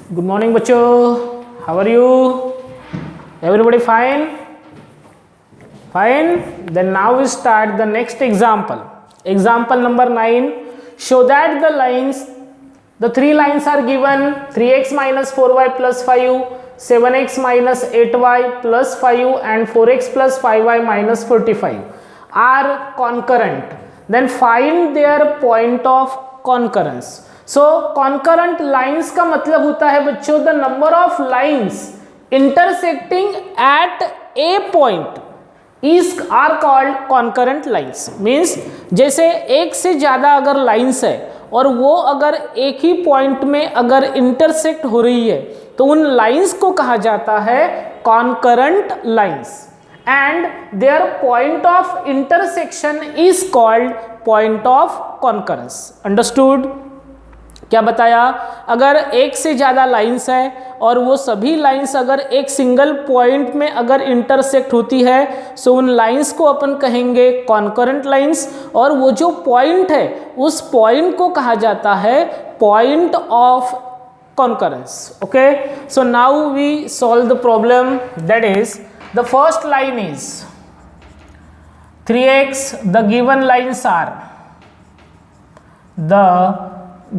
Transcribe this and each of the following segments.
Good morning बच्चों, how are you? Everybody fine? Fine? Then now we start the next example. Example number 9. Show that the three lines are given: 3x minus 4y plus 5, 7x minus 8y plus 5 and 4x plus 5y minus 45 are concurrent. Then find their point of concurrence. So concurrent lines का मतलब होता है बच्चों the number of lines intersecting at a point are called concurrent lines. Means जैसे एक से ज़्यादा अगर लाइन्स है और वो अगर एक ही पॉइंट में अगर इंटरसेक्ट हो रही है तो उन लाइन्स को कहा जाता है concurrent lines and their point of intersection is called point of concurrence. Understood? क्या बताया? अगर एक से ज़्यादा लाइन्स है और वो सभी लाइन्स अगर एक सिंगल पॉइंट में अगर इंटरसेक्ट होती है सो उन लाइन्स को अपन कहेंगे कॉन्करेंट लाइन्स, और वो जो पॉइंट है उस पॉइंट को कहा जाता है point of concurrence. Okay, so now we solve the problem. That is the first line is 3x. The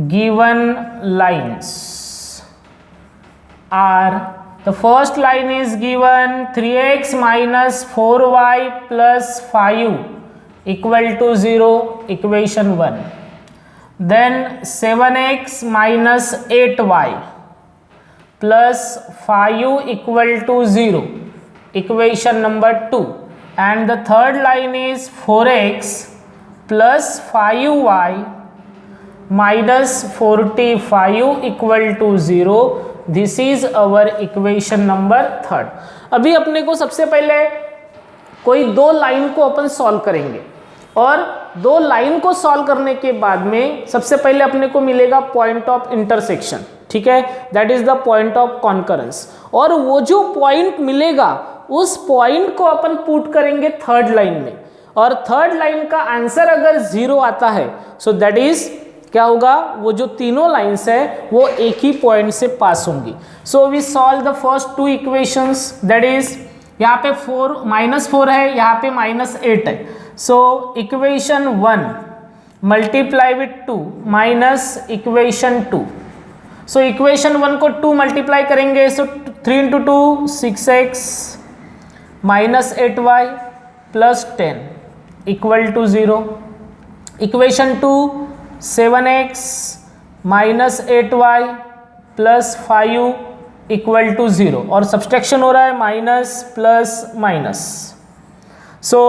given lines are the first line is given 3x minus 4y plus 5 equal to 0, equation 1. Then 7x minus 8y plus 5 equal to 0, equation number 2. And the third line is 4x plus 5y minus 45 equal to 0. This is our equation number 3. अभी अपने को सबसे पहले कोई दो line को अपन solve करेंगे और दो लाइन को सॉल्व करने के बाद में सबसे पहले अपने को मिलेगा पॉइंट ऑफ इंटरसेक्शन. ठीक है, that is the point of concurrence. और वो जो पॉइंट मिलेगा उस पॉइंट को अपन पुट करेंगे थर्ड लाइन में, और थर्ड लाइन का आंसर अगर 0 आता है सो दैट इज क्या होगा, वो जो तीनों लाइंस है वो एक ही पॉइंट से पास होंगी. So we solve the first two equations. That is यहाँ पे -4 है, यहाँ पे -8 है. So equation 1 multiply with 2 minus equation 2. So equation 1 को 2 मल्टीप्लाई करेंगे so 3 into 2 6x minus 8y plus 10 equal to 0. Equation 2 7x minus 8y plus 5 equal to 0, और subtraction हो रहा है minus plus minus. So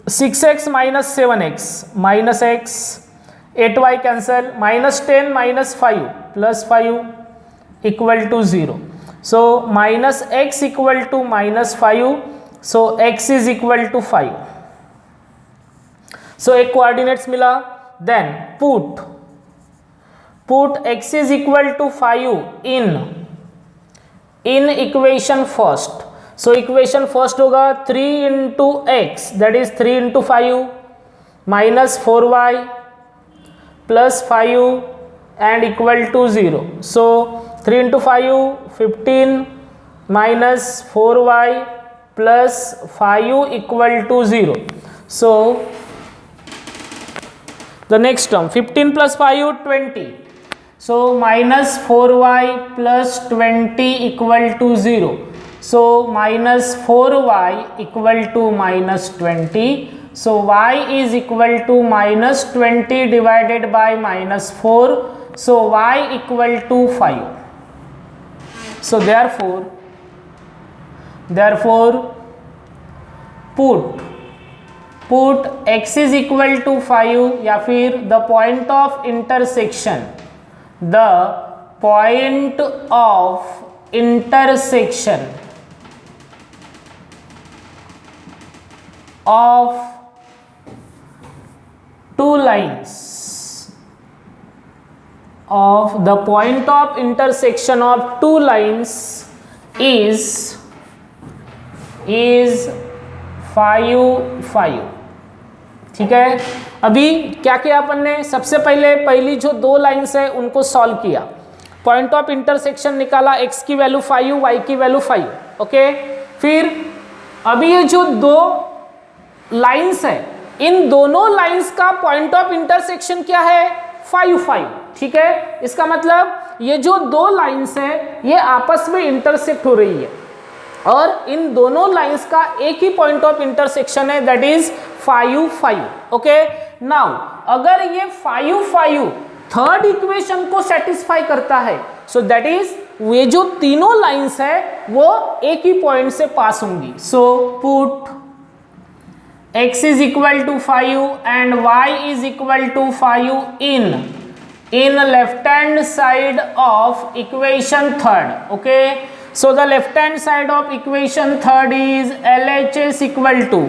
6x minus 7x minus x 8y cancel, -10 minus 5 plus 5 equal to 0. so minus x equal to -5, so x is equal to 5. so एक coordinates मिला. Then put x is equal to 5 in equation first. So equation first होगा 3 into x, that is 3 into 5 minus 4y plus 5 and equal to 0. So 3 into 5 15 minus 4y plus 5 equal to 0. So the next term 15 plus 5 20. So minus 4y plus 20 equal to 0. So minus 4y equal to minus 20. So y is equal to minus 20 divided by minus 4. So y equal to 5. So therefore put x is equal to 5 या फिर the point of intersection of two lines is 5. ठीक है, अभी क्या किया अपन ने, सबसे पहले पहली जो दो लाइन्स है उनको सॉल्व किया. पॉइंट ऑफ इंटरसेक्शन निकाला, x की वैल्यू 5, y की वैल्यू 5, ओके। फिर अभी ये जो दो लाइंस है, इन दोनों लाइंस का पॉइंट ऑफ इंटरसेक्शन क्या है? 5 5, ठीक है। इसका मतलब ये जो दो लाइंस है ये आपस में इंटरसेक्ट हो रही है और इन दोनों लाइंस का एक ही पॉइंट ऑफ इंटरसेक्शन है, दैट इज 5 5, ओके। नाउ अगर ये 5 5 थर्ड इक्वेशन को सेटिस्फाई करता है, सो दैट इज ये जो तीनों लाइंस है वो एक ही पॉइंट से पास होंगी। So put x is equal to 5 and y is equal to 5 in left hand side of equation third, okay. So the left hand side of equation third is LHS equal to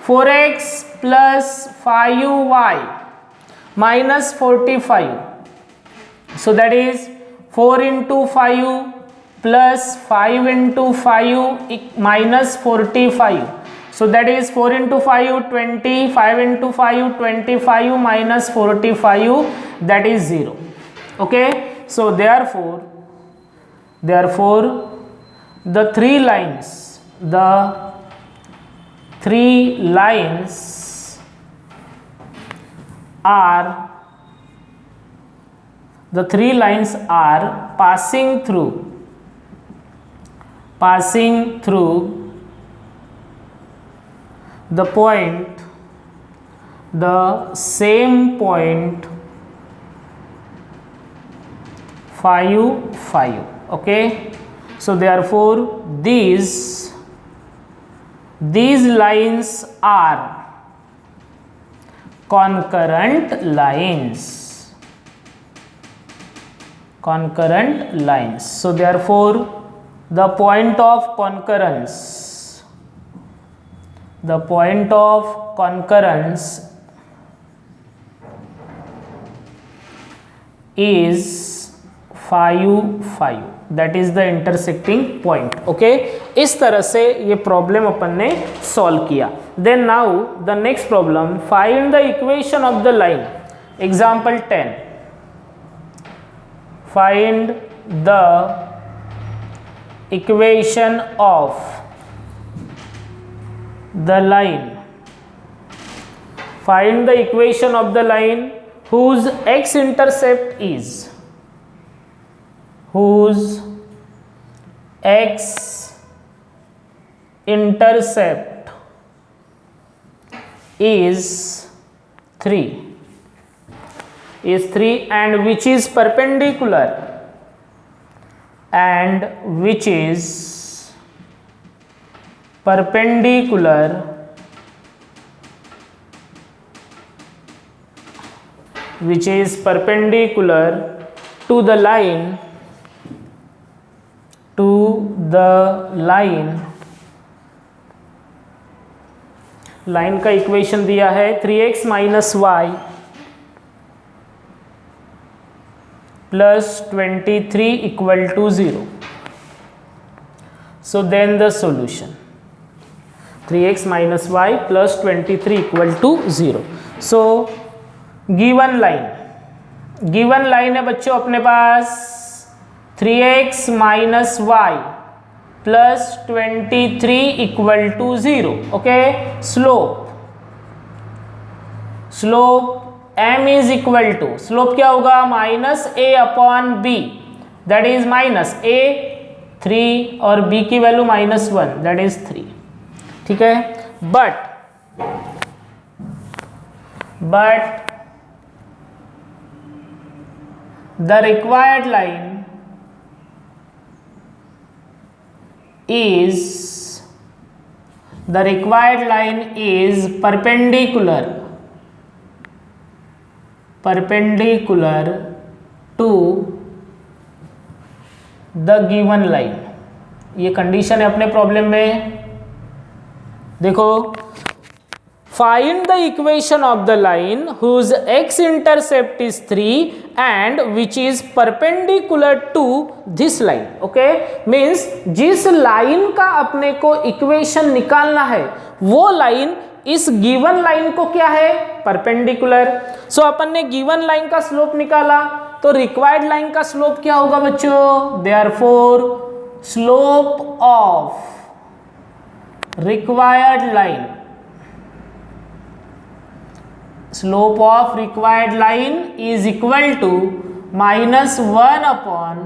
4x plus 5y minus 45. So that is 4 into 5 plus 5 into 5 minus 45. So that is 4 into 5 20, 5 into 5 25 minus 45, that is 0, okay. So therefore the three lines are passing through the same point 5 5, okay. So therefore these lines are concurrent lines. So therefore the point of concurrence is 5 5, that is the intersecting point, okay. इस तरह से ये problem अपन ने solve किया। Then now the next problem, find the equation of the line. Example 10, find the equation of the line. Find the equation of the line whose x-intercept is is 3 and which is perpendicular to the line line का equation दिया है 3x minus y plus 23 equal to 0. So then the solution 3x minus y plus 23 equal to 0. So given line है बच्चों अपने पास 3x minus y plus 23 equal to 0, okay. Slope m is equal to, slope क्या होगा? minus a upon b, that is minus a 3 और b की value -1, that is 3, ठीक है। but the required line is perpendicular to the given line. ये condition है अपने problem में। देखो, find the equation of the line whose x-intercept is 3 and which is perpendicular to this line, okay. means जिस line का अपने को equation निकालना है वो लाइन इस गिवन लाइन को क्या है? परपेंडिकुलर। सो अपन ने गिवन लाइन का स्लोप निकाला, तो रिक्वायर्ड लाइन का स्लोप क्या होगा बच्चों? Therefore slope of required line, slope of required line is equal to -1 upon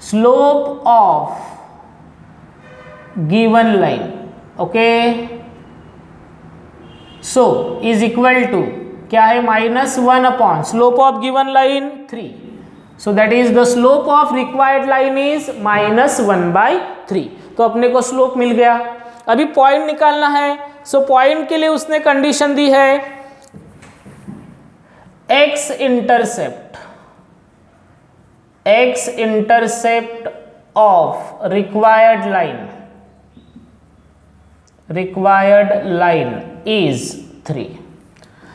slope of given line. Okay, so is equal to क्या है? -1 upon slope of given line 3. So that is the slope of required line is -1/3. तो अपने को slope मिल गया. अभी point निकालना है. So point के लिए उसने कंडीशन दी है x intercept of required line is 3.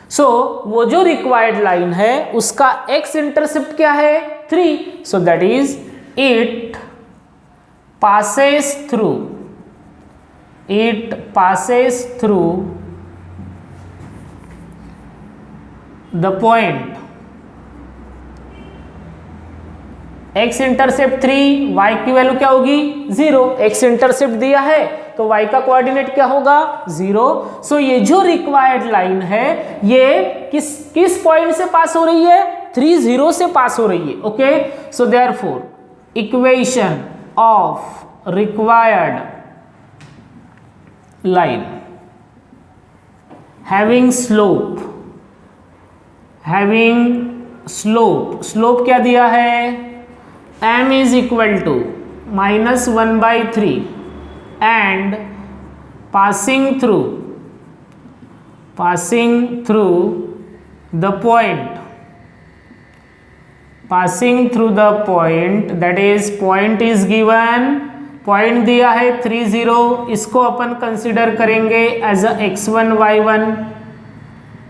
सो वो जो रिक्वायर्ड लाइन है उसका x इंटरसेप्ट क्या है? 3. So that is it passes through the point x intercept 3, y की वैल्यू क्या होगी? 0. x इंटरसेप्ट दिया है तो y का कोऑर्डिनेट क्या होगा? 0. सो ये जो रिक्वायर्ड लाइन है ये किस पॉइंट से पास हो रही है? 3, 0 से पास हो रही है. Okay, so therefore equation of required line having slope क्या दिया है? m is equal to -1/3 and passing through the point that is point is given, point दिया है 3, 0. इसको अपन कंसिडर करेंगे as a x1 y1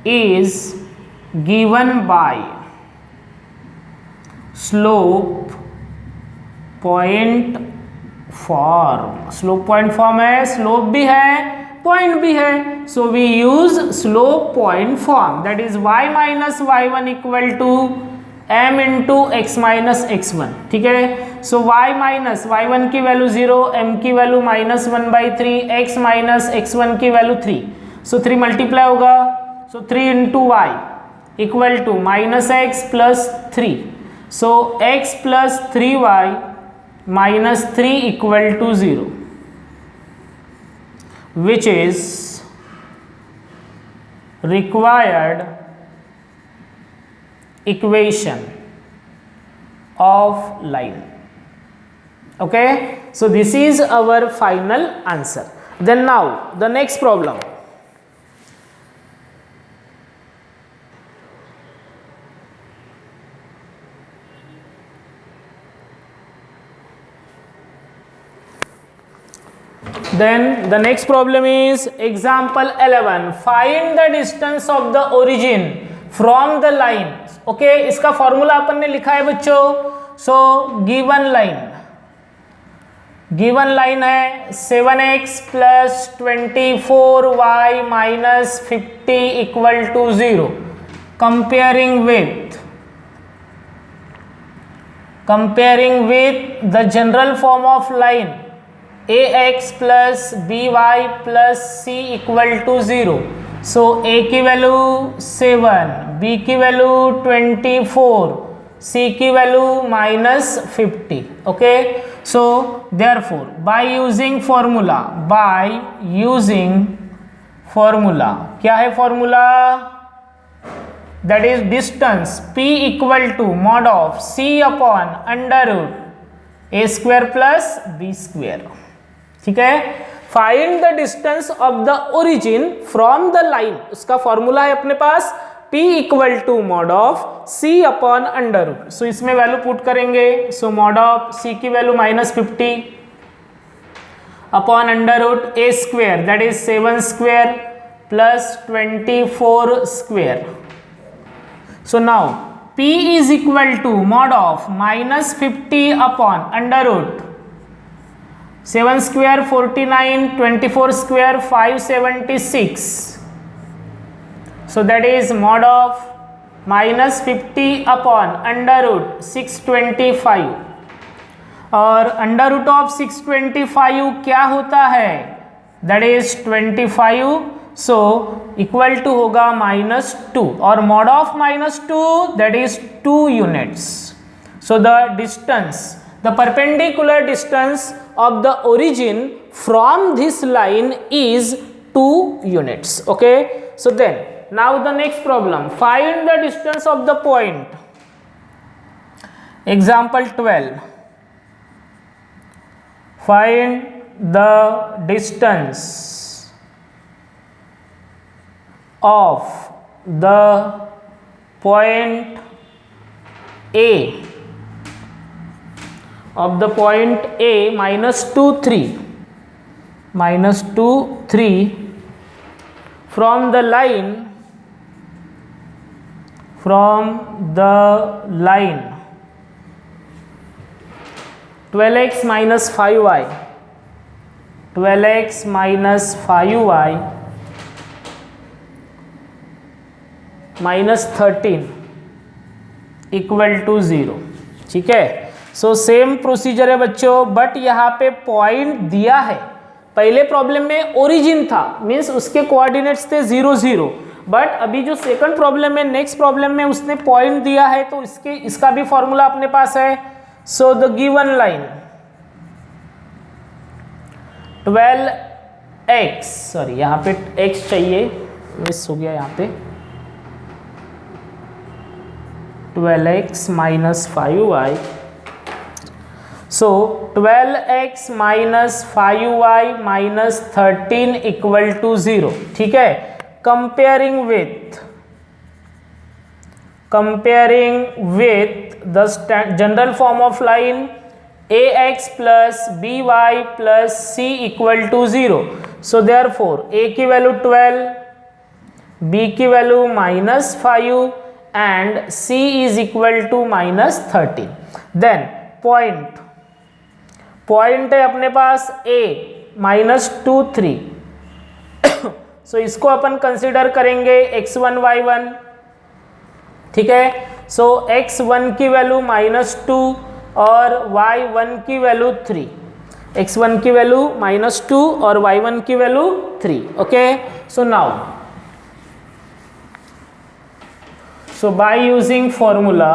is given by slope point form. Slope point form है, slope भी है, पॉइंट भी है. So we use slope point form that is y minus y1 equal to m into x minus x1. ठीक है. So y minus y1 की value 0, m की value -1/3, x minus x1 की वैल्यू 3. सो 3 मल्टीप्लाई होगा. So 3 into y equal to -x plus 3. So x plus 3y minus 3 equal to 0, which is required equation of line. Okay, so this is our final answer. Then now the next problem. Then the next problem is example 11. Find the distance of the origin from the line. Okay, इसका formula अपन ने लिखा है बच्चों. So given line है 7x plus 24y minus 50 equal to 0. Comparing with the general form of line ax plus by plus c equal to 0. So a की value 7, b की value 24, c की value -50. Okay, so therefore by using formula क्या है formula? That is distance p equal to mod of c upon √ a square plus b square. ठीक है. Find the distance of the origin from the line. उसका formula है अपने पास p equal to mod of c upon √ so इसमें value put करेंगे. So mod of c की value -50 upon √ a square that is 7 square plus 24 square. So now p is equal to mod of -50 upon √ 7 square 49, 24 square 576. So that is mod of minus 50 upon under root 625, और under root of 625 क्या होता है, that is 25, so equal to होगा -2, और mod of -2 that is 2 units. So the distance, the perpendicular distance of the origin from this line is 2 units. Okay, so then now the next problem, find the distance of the point. Example 12, find the distance of the point A, of the point A -2 3 from the line 12x minus 5y, 12x minus 5y minus 13 equal to 0. ठीक है, so same procedure है बच्चों, but यहाँ पे point दिया है. पहले problem में ओरिजिन था, मीन्स उसके कोऑर्डिनेट्स थे 0 0, बट अभी जो सेकंड प्रॉब्लम है, नेक्स्ट प्रॉब्लम में उसने पॉइंट दिया है, तो इसका भी फॉर्मूला अपने पास है. So the given line 12x, sorry यहाँ पे x चाहिए, मिस हो गया यहाँ पे, 12x minus 5y. So 12x minus 5y minus 13 equal to 0. ठीक है, comparing with the general form of line ax plus by plus c equal to 0. So therefore a की वैल्यू 12, b की value -5 and c is equal to -13. Then point है अपने पास a -2 3. सो इसको अपन consider करेंगे x1 y1. ठीक है, सो x1 की वैल्यू -2 और y1 की वैल्यू 3. x1 की वैल्यू -2 और y1 की value 3. Okay, so now so by using formula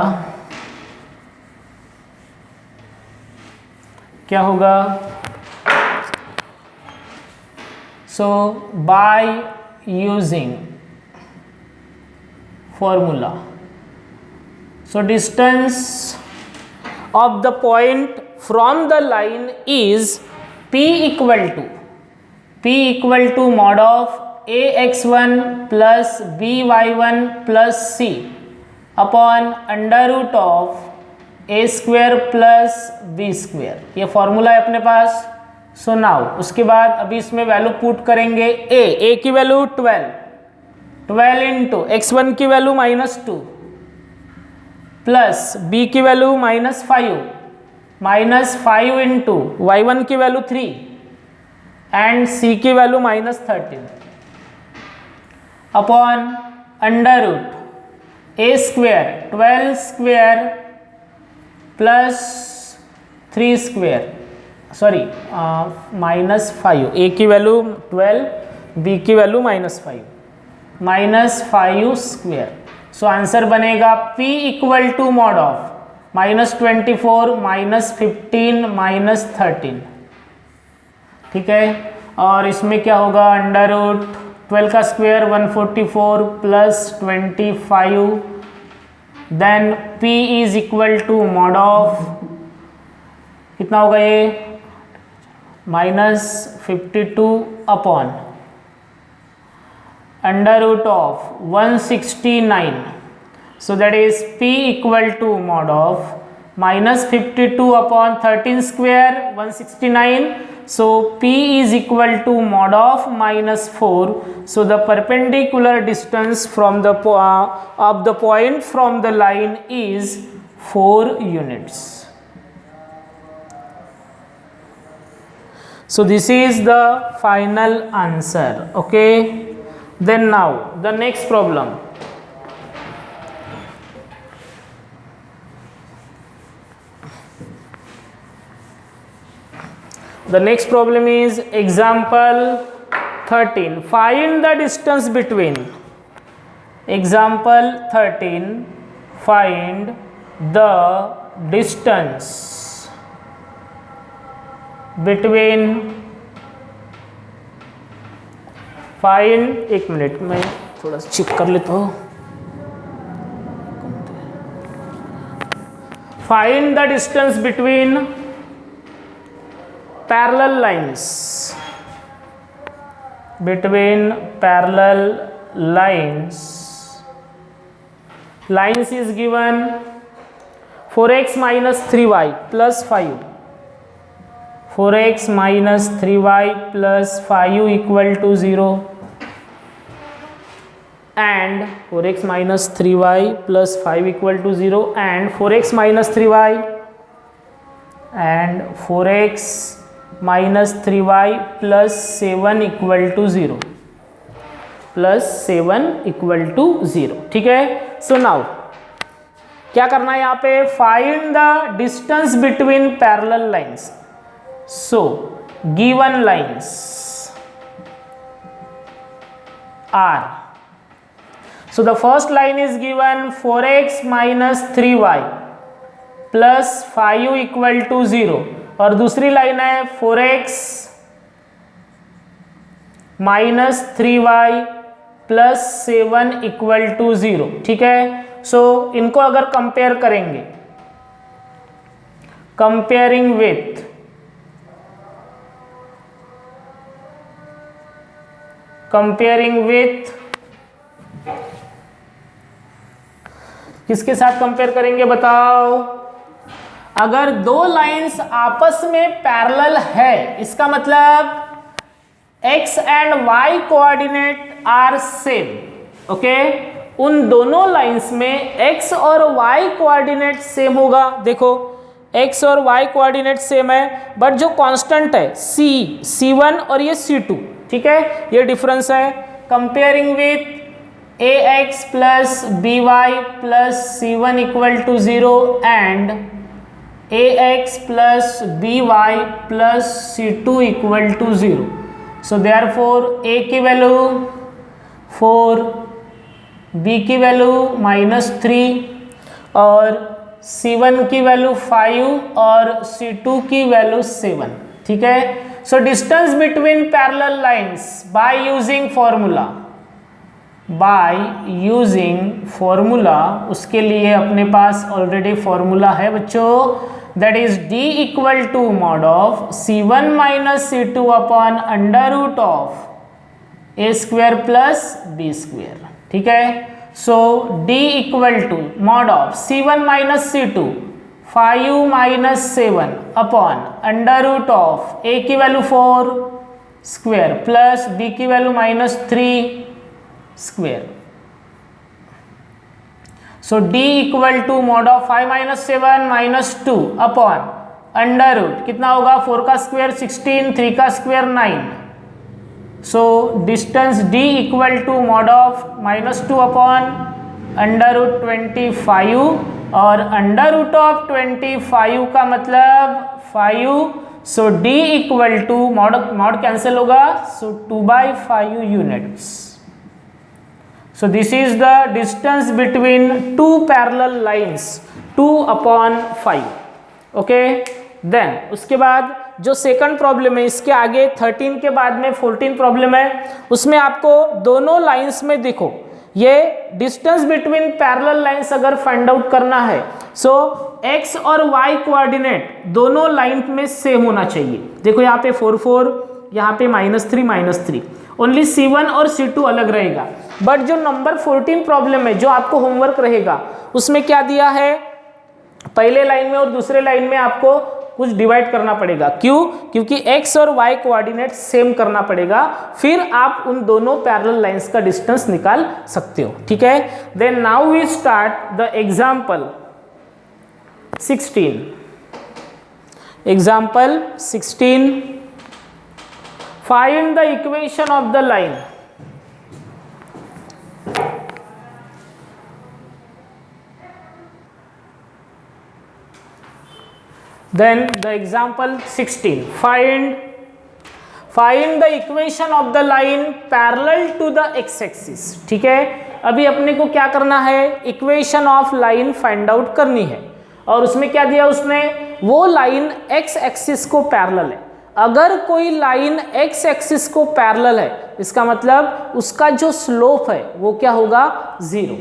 क्या होगा, so by using formula, so distance of the point from the line is p equal to mod of ax1 plus by1 plus c upon under root of A square plus B square. ये formula है अपने पास. So now उसके बाद अभी इसमें value put करेंगे. ए की value 12 into x1 की वैल्यू -2 प्लस b की वैल्यू -5 इंटू y1 की वैल्यू 3 एंड c की value -13 upon under root a square 12 square plus 3 square, sorry -5, a की वैल्यू 12, b की वैल्यू -5 स्क्वेयर. सो आंसर बनेगा p equal to mod of -24 -15 -13. ठीक है, और इसमें क्या होगा, अंडर रूट 12 का square 144 plus 25, then p is equal to mod of कितना होगा ये -52 upon under root of 169. So that is p equal to mod of -52 upon 13 square 169. So p is equal to mod of -4. So the perpendicular distance from the of the point from the line is 4 units. So this is the final answer. Okay, then now the next problem. The next problem is example 13. Find the distance between. Example 13. Find the distance between. Find, एक minute में थोड़ा check कर लेता हूँ. Find the distance between parallel lines. Between parallel lines. Lines is given 4x minus 3y plus 5. 4x minus 3y plus 5 equal to 0. And 4x minus 3y plus 5 equal to 0, and 4x minus 3y and 4x minus 3y plus 7 equal to 0. Plus 7 equal to 0. ठीक है. So now क्या करना है यहाँ पे? Find the distance between parallel lines. So given lines are. So the first line is given 4x minus 3y plus 5 equal to 0, और दूसरी line है 4x minus 3y plus 7 equal to 0. ठीक है. सो इनको अगर कंपेयर करेंगे, कंपेयरिंग विथ किसके साथ कंपेयर करेंगे बताओ? अगर दो लाइंस आपस में पैरेलल है, इसका मतलब x and y coordinate are same. Okay, उन दोनों लाइंस में x और y कोऑर्डिनेट सेम होगा. देखो x और y कोऑर्डिनेट सेम है, बट जो कांस्टेंट है c1 और ये c2. ठीक है, ये डिफरेंस है. Comparing with ax plus by plus c1 equal to 0 and ax plus by plus c2 equal to 0. So therefore a की वैल्यू 4, b की वैल्यू -3 और c1 की वैल्यू 5 और c2 की वैल्यू 7. ठीक है. So distance between parallel lines by using formula. उसके लिए अपने पास ऑलरेडी फॉर्मूला है बच्चों. That is d equal to mod of c1 minus c2 upon under root of a square plus b square. ठीक है. So d equal to mod of c1 minus c2 5 minus 7 upon under root of a की value 4 square plus b की value -3 square. So d equal to mod of 5 minus 7 minus 2 upon under root कितना होगा? 4 का square 16, 3 का square 9. So distance d equal to mod of -2 upon under root 25 और under root of 25 का मतलब 5. So d equal to mod cancel होगा. So 2/5 units. So this is the distance between two parallel lines 2/5. Okay. Then उसके बाद जो second problem है, इसके आगे 13 के बाद में 14 प्रॉब्लम है. उसमें आपको दोनों लाइंस में देखो ये डिस्टेंस बिटवीन पैरेलल लाइंस अगर फाइंड आउट करना है, सो x और y कोऑर्डिनेट दोनों लाइन में सेम होना चाहिए. देखो यहाँ पे 4 4, यहाँ पे -3 ओनली c1 और c2 अलग रहेगा. बट जो नंबर 14 प्रॉब्लम है जो आपको होमवर्क रहेगा, उसमें क्या दिया है? पहले लाइन में और दूसरे लाइन में आपको कुछ डिवाइड करना पड़ेगा. क्यों? क्योंकि x और y कोऑर्डिनेट सेम करना पड़ेगा, फिर आप उन दोनों पैरेलल लाइंस का डिस्टेंस निकाल सकते हो. ठीक है. Then now we start the example 16. Example 16. Find the equation of the line. Then the example 16, find the equation of the line parallel to the x-axis. ठीक है, अभी अपने को क्या करना है, equation of line find out करनी है, और उसमें क्या दिया उसने, वो लाइन x एक्सिस को पैरेलल है। अगर कोई लाइन x एक्सिस को पैरेलल है, इसका मतलब उसका जो स्लोप है वो क्या होगा, 0,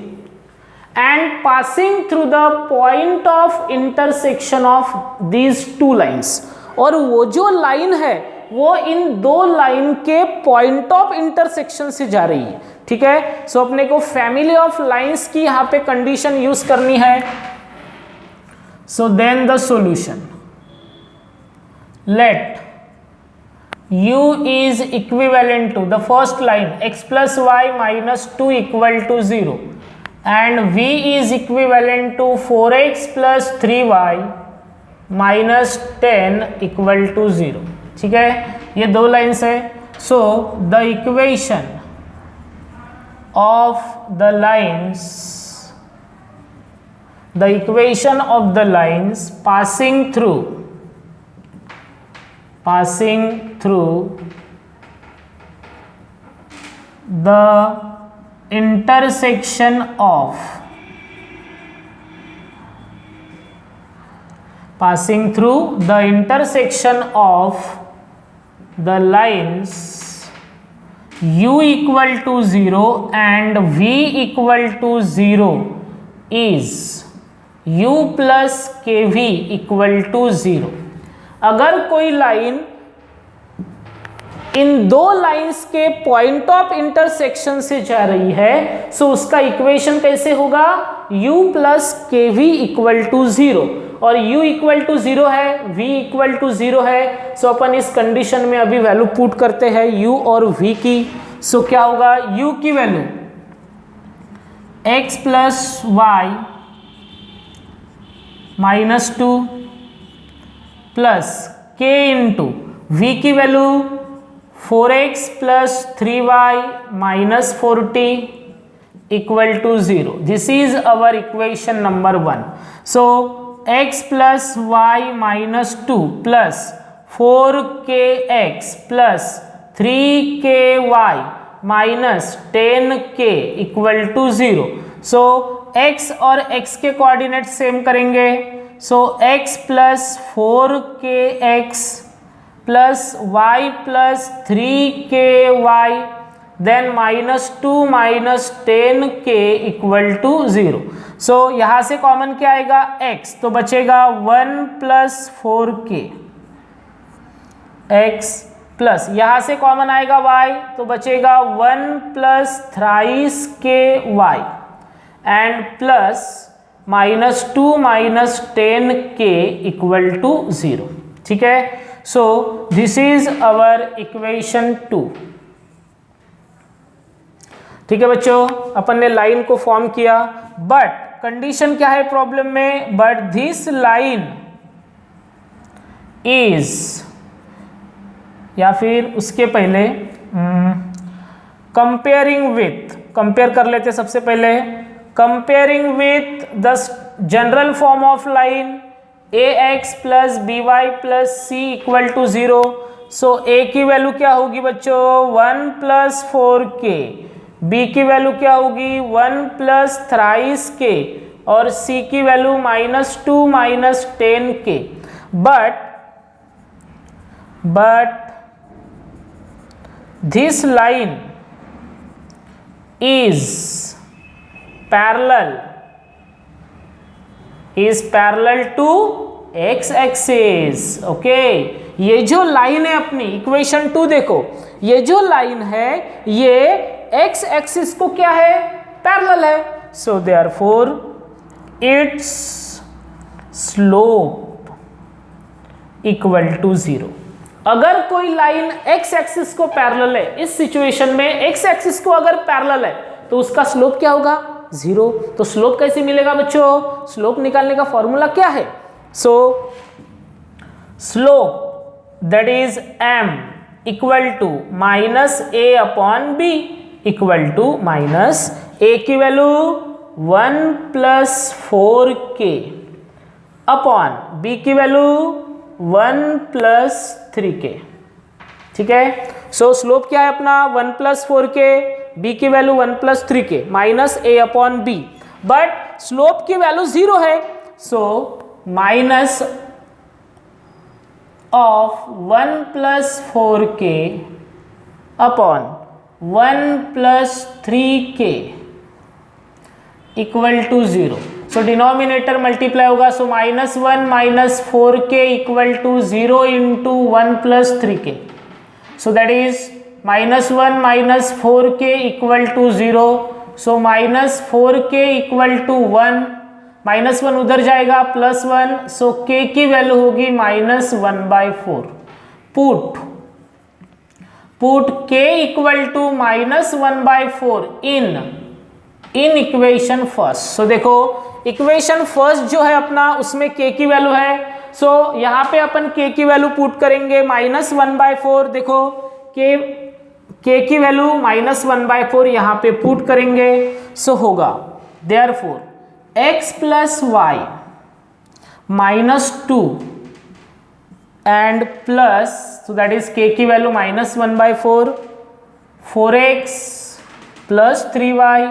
and passing through the point of intersection of these two lines, और वो जो लाइन है वो इन दो लाइन के पॉइंट ऑफ इंटरसेक्शन से जा रही है। ठीक है, सो अपने को फैमिली ऑफ लाइंस की यहां पे कंडीशन यूज करनी है। So then the solution, let u is equivalent to the first line x plus y minus 2 equal to 0 and v is equivalent to 4x plus 3y minus 10 equal to 0। ठीक है, ये दो lines है। सो the equation of the lines, the equation of the lines passing through the intersection of the lines u equal to 0 and v equal to 0 is u plus kv equal to 0। अगर कोई line in दो lines के point of intersection से जा रही है, सो उसका equation कैसे होगा, u plus K V equal to 0, और u इक्वल टू 0 है, v इक्वल टू 0 है। सो अपन इस कंडीशन में अभी वैल्यू पुट करते हैं u और v की। सो क्या होगा, u की value x plus Y minus 2 plus k into v की value 4x plus 3y minus 40 equal to 0। This is our equation number 1। सो x plus Y minus 2 plus 4kx plus 3ky minus 10k equal to 0। So x और x के coordinate same करेंगे। So x plus 4kx plus y plus 3ky then minus 2 minus 10k equal to 0। सो यहां से common क्या आएगा, x, तो बचेगा 1 plus 4k x plus यहां से कॉमन आएगा y, तो बचेगा 1 plus thrice K y and plus minus 2 minus 10k equal to 0। ठीक है, so this is our equation 2। ठीक है बच्चों, अपन ने लाइन को फॉर्म किया, बट कंडीशन क्या है प्रॉब्लम में, बट दिस लाइन इज, या फिर उसके पहले कंपेयर कर लेते सबसे पहले, comparing with the general form of line ax plus by plus c equal to 0। सो a की वैल्यू क्या होगी बच्चों, 1 प्लस 4k, b की वैल्यू क्या होगी 1 प्लस थ्राइस k, और c की value minus 2 minus 10k। But this line is parallel to x axis. Okay, ये जो लाइन है अपनी इक्वेशन 2 देखो, ये जो लाइन है ये x एक्सिस को क्या है, पैरेलल है। So therefore its slope equal to 0। अगर कोई लाइन x एक्सिस को पैरेलल है, इस सिचुएशन में x एक्सिस को अगर पैरेलल है तो उसका स्लोप क्या होगा, 0। तो स्लोप कैसे मिलेगा बच्चों, स्लोप निकालने का फॉर्मूला क्या है, so slope that is m equal to minus a upon b equal to minus a की value 1 plus 4k upon b की वैल्यू 1 प्लस 3k। ठीक है, सो स्लोप क्या है अपना 1 प्लस 4k, b की value 1 plus 3k minus a upon b, but slope की value 0 है, so minus of 1 plus 4k upon 1 plus 3k equal to 0। So denominator multiply होगा, so minus 1 minus 4k equal to 0 into 1 plus 3k। So that is minus 1 minus 4k equal to 0, so minus 4k equal to 1, minus 1 उधर जाएगा plus 1, so k की value होगी minus 1/4। Put k equal to minus 1/4 in equation first. So देखो equation first जो है अपना उसमें k की वैल्यू है, सो यहाँ पे अपन k की वैल्यू पुट करेंगे माइनस 1/4। देखो k की वैल्यू माइनस 1/4 यहाँ पे पुट करेंगे, सो होगा therefore x plus Y minus 2 and plus, so that is k की value minus 1/4, 4x plus 3y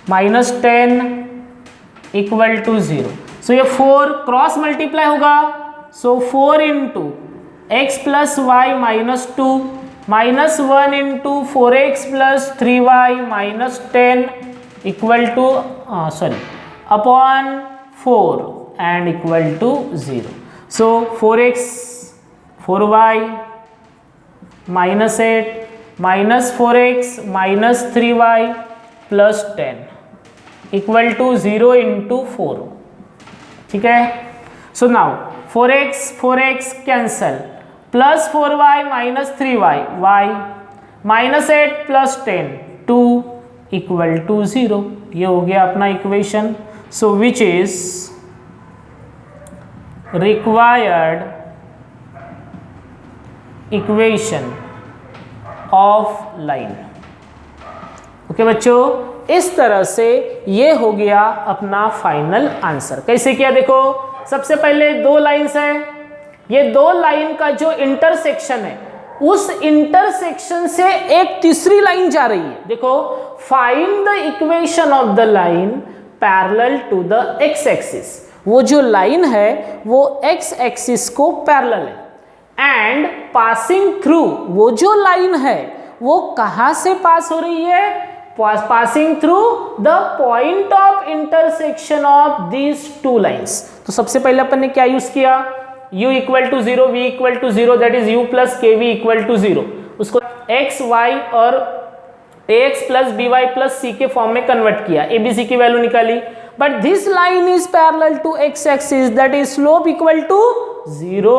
minus 10 equal to 0। So ये 4 क्रॉस मल्टीप्लाई होगा, so 4 into X plus Y minus 2 minus 1 into 4x plus 3y minus 10 equal to upon 4 and equal to 0। So 4x 4y minus 8 minus 4x minus 3y plus 10 equal to 0 into 4। ठीक है, so now 4x cancel, plus 4y minus 3y y minus 8 plus 10 2 equal to 0। ये हो गया अपना इक्वेशन। So which is required equation of line. Okay बच्चों, इस तरह से ये हो गया अपना फाइनल आंसर। कैसे किया देखो, सबसे पहले दो लाइंस है, ये दो लाइन का जो इंटरसेक्शन है उस इंटरसेक्शन से एक तीसरी लाइन जा रही है। देखो, find the equation of the line parallel to the X axis. वो जो लाइन है वो एक्स एक्सिस को पैरेलल है एंड पासिंग थ्रू, वो जो लाइन है वो कहां से पास हो रही है, passing through the point of intersection of these two lines. तो सबसे पहले अपन ने क्या यूज किया, u equal to 0 v equal to 0 that is u plus K V equal to 0। उसको x y और ax plus by plus c के फॉर्म में कन्वर्ट किया, abc की वैल्यू निकाली। But this line is parallel to x axis that is slope equal to 0,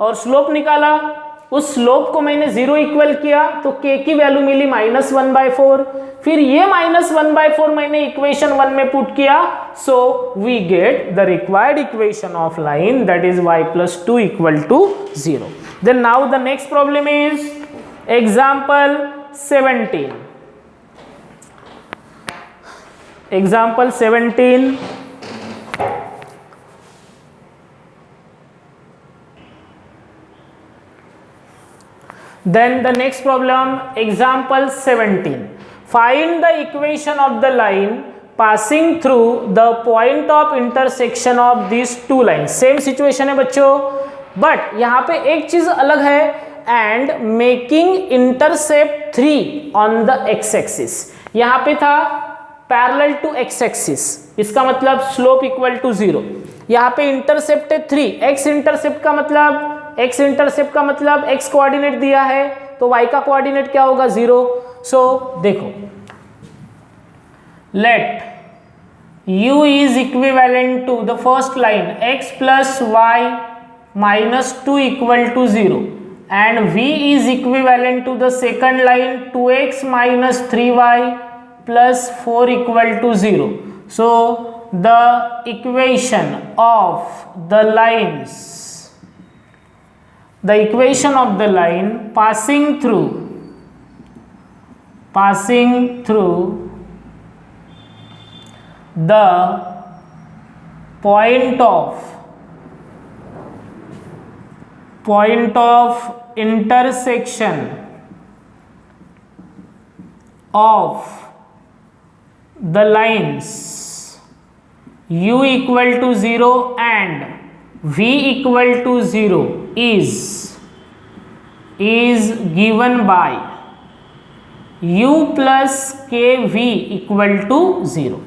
और slope निकाला, उस स्लोप को मैंने 0 इक्वल किया तो k की वैल्यू मिली माइनस 1/4। फिर ये माइनस 1/4 मैंने इक्वेशन 1 में पुट किया, so we get the required equation of line that is y plus 2 equal to 0। Then now the next problem is example 17। Example 17, then the next problem, example 17, find the equation of the line passing through the point of intersection of these two lines। Same situation है बच्चों, but यहाँ पे एक चीज अलग है, and making intercept 3 on the X axis. यहाँ पे था पैरेलल टू एक्स एक्सिस, इसका मतलब स्लोप इक्वल टू 0। यहाँ पे इंटरसेप्ट है 3, एक्स इंटरसेप्ट का मतलब x कोऑर्डिनेट दिया है तो y का कोऑर्डिनेट क्या होगा 0। सो देखो, let u is equivalent to the first line x plus Y minus 2 equal to 0 and v is equivalent to the second line 2x minus 3y plus 4 equal to 0। So the equation of the lines, the equation of the line passing through the point of point of intersection of the lines u equal to 0 and v equal to 0 is given by u plus kv equal to 0।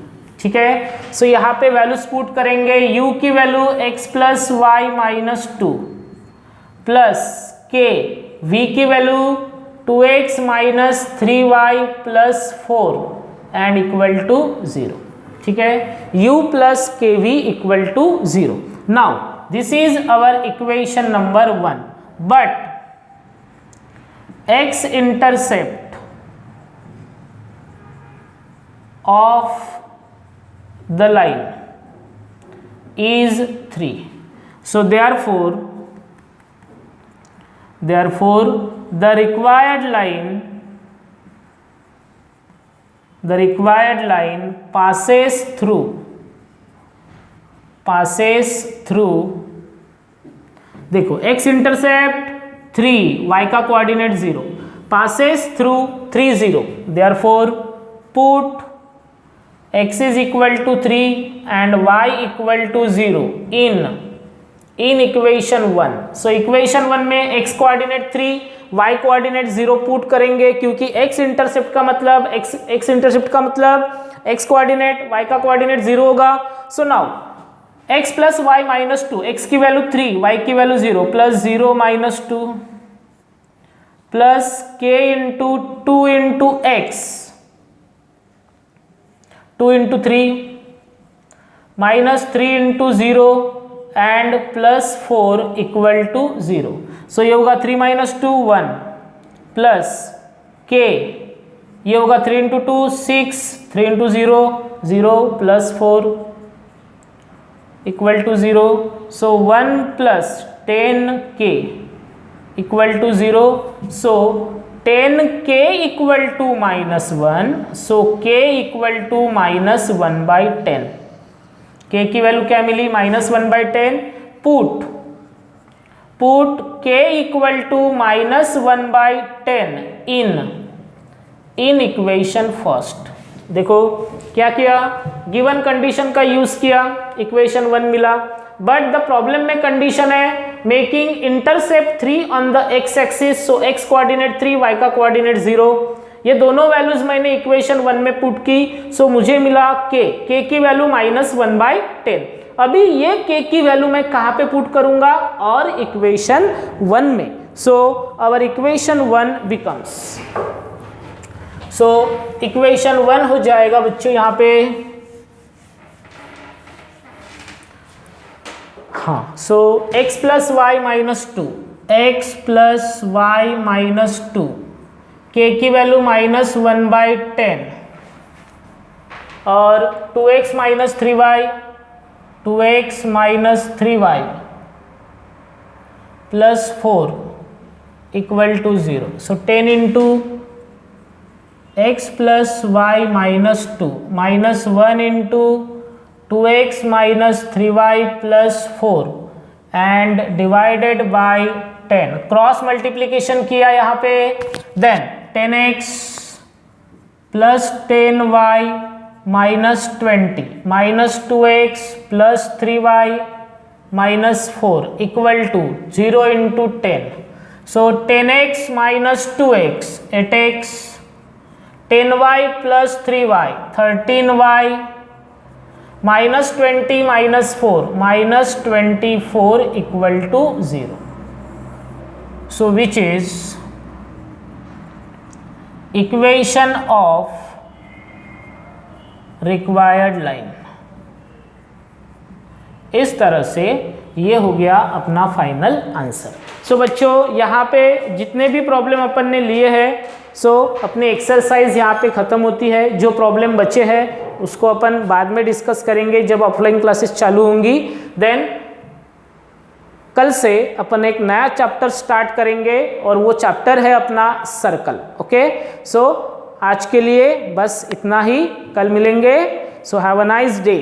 ठीक है, सो यहाँ पे values put करेंगे। u की value x plus Y minus 2 plus k, v की value 2x minus 3y plus 4 and equal to 0। ठीक है, u plus K V equal to 0। Now this is our equation number 1, but x intercept of the line is 3, so therefore the required line passes through देखो x intercept 3, y का coordinate 0, passes through 3 0, therefore put x is equal to 3 and y equal to 0 in equation 1। so equation 1 में x coordinate 3, y coordinate 0 put करेंगे, क्योंकि x intercept का मतलब x coordinate, y का coordinate 0 होगा। So now x plus Y minus 2, x की value 3, y की value 0, plus 0 minus 2 plus k into 2 into x 2 into 3 minus 3 into 0 and plus 4 equal to 0। so ये होगा 3 minus 2 1 plus k, ये होगा 3 into 2 6, 3 into 0 0 plus 4 equal to 0। so 1 plus 10k equal to 0। so 10k equal to minus 1, so k equal to minus 1 by 10। k की value क्या मिली? minus 1 by 10। put k equal to minus 1 by 10 in equation first. देखो क्या किया, given condition का use किया, equation 1 मिला, but the problem में condition है making intercept 3 on the x axis, so x coordinate 3, y का कोऑर्डिनेट 0। ये दोनों वैल्यूज मैंने इक्वेशन 1 में पुट की, सो मुझे मिला k की वैल्यू माइनस 1 बाई 10। अभी ये k की वैल्यू मैं कहाँ पे पुट करूंगा? और इक्वेशन 1 में। So our equation 1 becomes, so equation 1 हो जाएगा बच्चों यहाँ पे, हाँ, so x plus Y minus 2, x plus Y minus 2, k की वैल्यू माइनस 1 बाई 10 और 2x minus 3y, 2x minus 3y plus 4 equal to 0। So 10 into x plus Y minus 2 minus 1 into 2x minus 3y plus 4 and divided by 10, cross multiplication किया यहाँ पे, then 10x plus 10y minus 20 minus 2x plus 3y minus 4 equal to 0 into 10। So 10x minus 2x 8x, 10y plus 3y 13y minus 20 minus 4 minus 24 equal to 0। So which is equation of required line. इस तरह से ये हो गया अपना final answer. सो बच्चों यहाँ पे जितने भी प्रॉब्लम अपन ने लिए हैं, सो अपनी एक्सरसाइज यहाँ पे ख़त्म होती है। जो प्रॉब्लम बचे हैं उसको अपन बाद में डिस्कस करेंगे जब ऑफलाइन क्लासेस चालू होंगी। देन कल से अपन एक नया चैप्टर स्टार्ट करेंगे और वो चैप्टर है अपना सर्कल। ओके, सो आज के लिए बस इतना ही, कल मिलेंगे। So have a nice day.